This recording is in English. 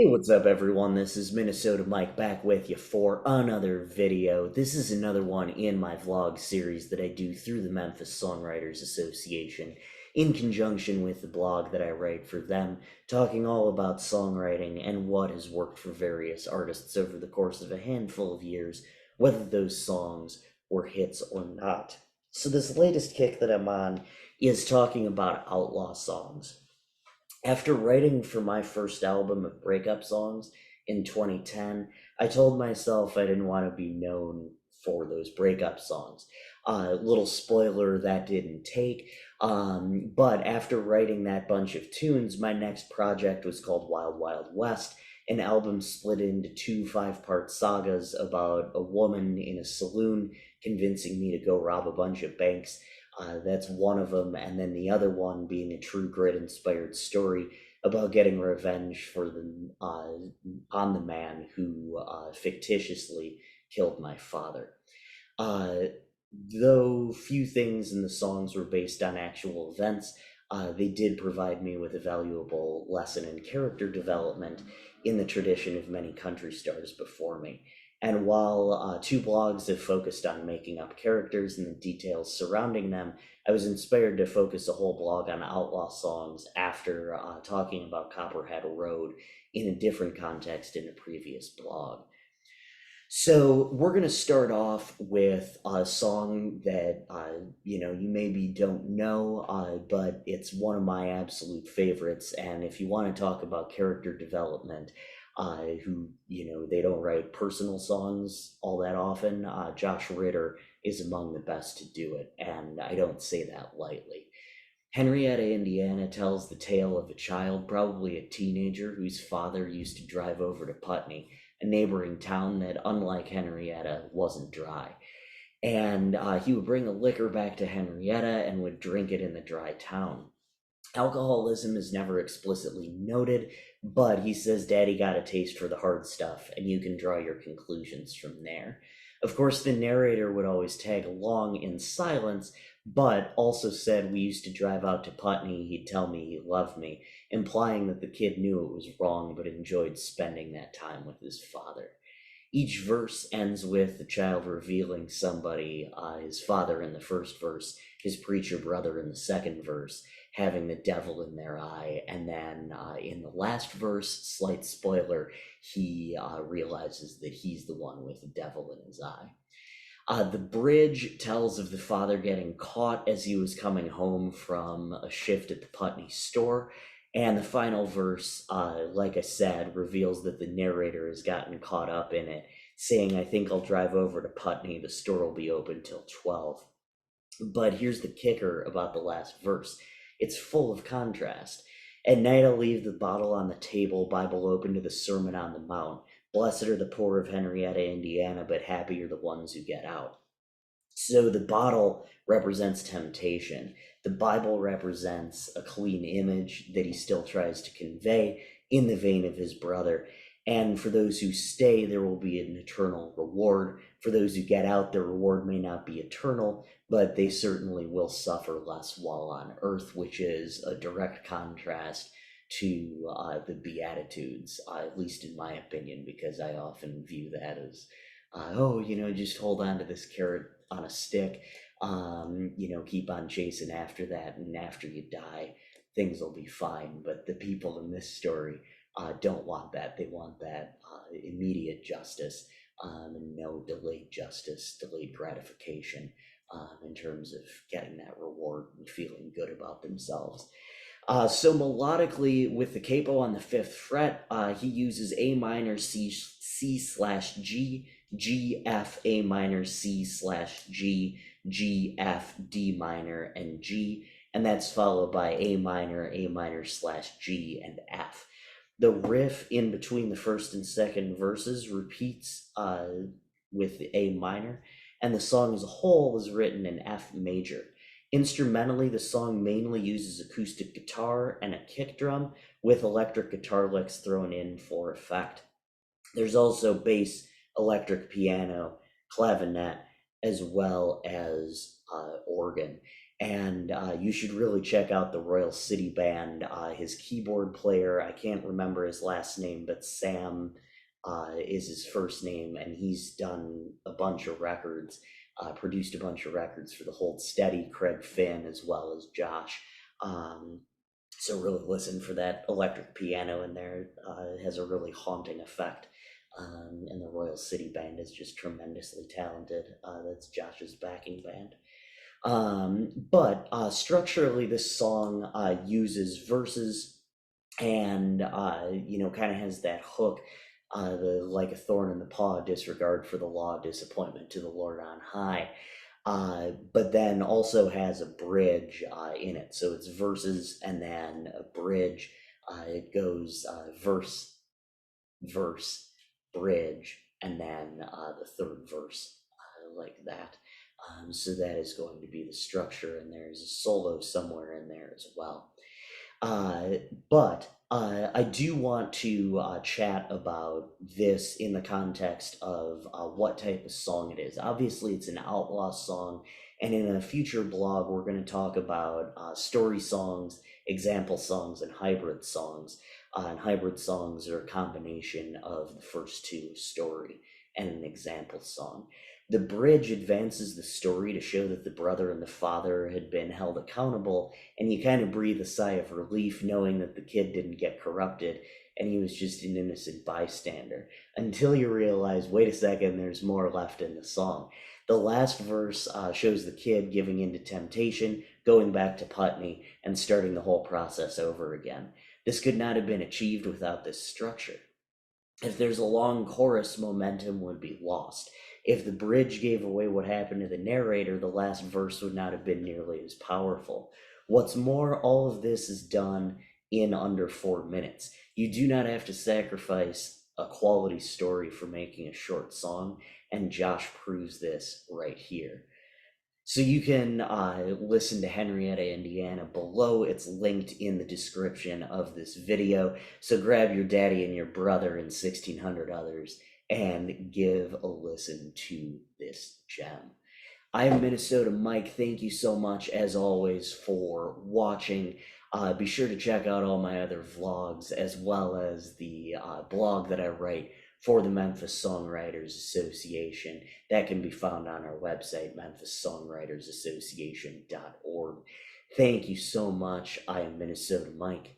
Hey, what's up, everyone? This is Minnesota Mike back with you for another video. This is another one in my vlog series that I do through the Memphis Songwriters Association in conjunction with the blog that I write for them, talking all about songwriting and what has worked for various artists over the course of a handful of years, whether those songs were hits or not. So, this latest kick that I'm on is talking about outlaw songs. After writing for my first album of breakup songs in 2010, I told myself I didn't want to be known for those breakup songs. Little spoiler, that didn't take. But after writing that bunch of tunes, my next project was called Wild Wild West, an album split into two five-part sagas about a woman in a saloon convincing me to go rob a bunch of banks. That's one of them, and then the other one being a True Grit inspired story about getting revenge for on the man who fictitiously killed my father. Uh, though few things in the songs were based on actual events, they did provide me with a valuable lesson in character development in the tradition of many country stars before me. And while two blogs have focused on making up characters and the details surrounding them, I was inspired to focus a whole blog on outlaw songs after talking about Copperhead Road in a different context in a previous blog. So we're gonna start off with a song that you maybe don't know, but it's one of my absolute favorites. And if you want to talk about character development, who they don't write personal songs all that often. Josh Ritter is among the best to do it, and I don't say that lightly. Henrietta, Indiana tells the tale of a child, probably a teenager, whose father used to drive over to Putney, a neighboring town that, unlike Henrietta, wasn't dry. And he would bring the liquor back to Henrietta and would drink it in the dry town. Alcoholism is never explicitly noted, but he says Daddy got a taste for the hard stuff, and you can draw your conclusions from there. Of course, the narrator would always tag along in silence, but also said we used to drive out to Putney, he'd tell me he loved me, implying that the kid knew it was wrong but enjoyed spending that time with his father. Each verse ends with the child revealing somebody, his father in the first verse, his preacher brother in the second verse, having the devil in their eye. And then in the last verse, slight spoiler, he realizes that he's the one with the devil in his eye. The bridge tells of the father getting caught as he was coming home from a shift at the Putney store. And the final verse, like I said, reveals that the narrator has gotten caught up in it, saying, I think I'll drive over to Putney. The store will be open till 12. But here's the kicker about the last verse, it's full of contrast. At night I'll leave the bottle on the table, Bible open to the Sermon on the Mount. Blessed are the poor of Henrietta, Indiana, but happy are the ones who get out. So the bottle represents temptation. The Bible represents a clean image that he still tries to convey in the vein of his brother. And for those who stay, there will be an eternal reward. For those who get out, the reward may not be eternal, but they certainly will suffer less while on earth, which is a direct contrast to the Beatitudes, at least in my opinion, because I often view that as, just hold on to this carrot on a stick, keep on chasing after that, and after you die, things will be fine. But the people in this story don't want that. They want that immediate justice, and no delayed justice, delayed gratification in terms of getting that reward and feeling good about themselves. So melodically, with the capo on the fifth fret, he uses A minor, C slash G, G, F, A minor, C slash G, G, F, D minor, and G, and that's followed by A minor slash G, and F. The riff in between the first and second verses repeats with the A minor, and the song as a whole is written in F major. Instrumentally, the song mainly uses acoustic guitar and a kick drum, with electric guitar licks thrown in for effect. There's also bass, electric piano, clavinet, as well as organ. and you should really check out the Royal City Band. His keyboard player, I can't remember his last name, but Sam is his first name, and he's done a bunch of records, produced a bunch of records for the Hold Steady, Craig Finn, as well as Josh. Um, so really listen for that electric piano in there. It has a really haunting effect. And the Royal City Band is just tremendously talented. That's Josh's backing band. But structurally, this song uses verses and, kind of has that hook, the like a thorn in the paw, disregard for the law, disappointment to the Lord on high. But then also has a bridge in it. So it's verses and then a bridge. It goes verse, verse, bridge, and then the third verse, like that. So that is going to be the structure, and there's a solo somewhere in there as well. Uh, but I do want to chat about this in the context of what type of song it is. Obviously, it's an outlaw song, and in a future blog, we're going to talk about story songs, example songs, and hybrid songs. And hybrid songs are a combination of the first two, story and an example song. The bridge advances the story to show that the brother and the father had been held accountable, and you kind of breathe a sigh of relief knowing that the kid didn't get corrupted and he was just an innocent bystander, until you realize, wait a second, there's more left in the song. The last verse shows the kid giving in to temptation, going back to Putney, and starting the whole process over again. This could not have been achieved without this structure. If there's a long chorus, momentum would be lost. If the bridge gave away what happened to the narrator, the last verse would not have been nearly as powerful. What's more, all of this is done in under 4 minutes. You do not have to sacrifice a quality story for making a short song, and Josh proves this right here. So you can listen to Henrietta, Indiana below. It's linked in the description of this video. So grab your daddy and your brother and 1,600 others and give a listen to this gem. I'm Minnesota Mike. Thank you so much, as always, for watching. Be sure to check out all my other vlogs, as well as the blog that I write for the Memphis Songwriters Association. That can be found on our website, memphiссongwritersassociation.org. Thank you so much. I am Minnesota Mike.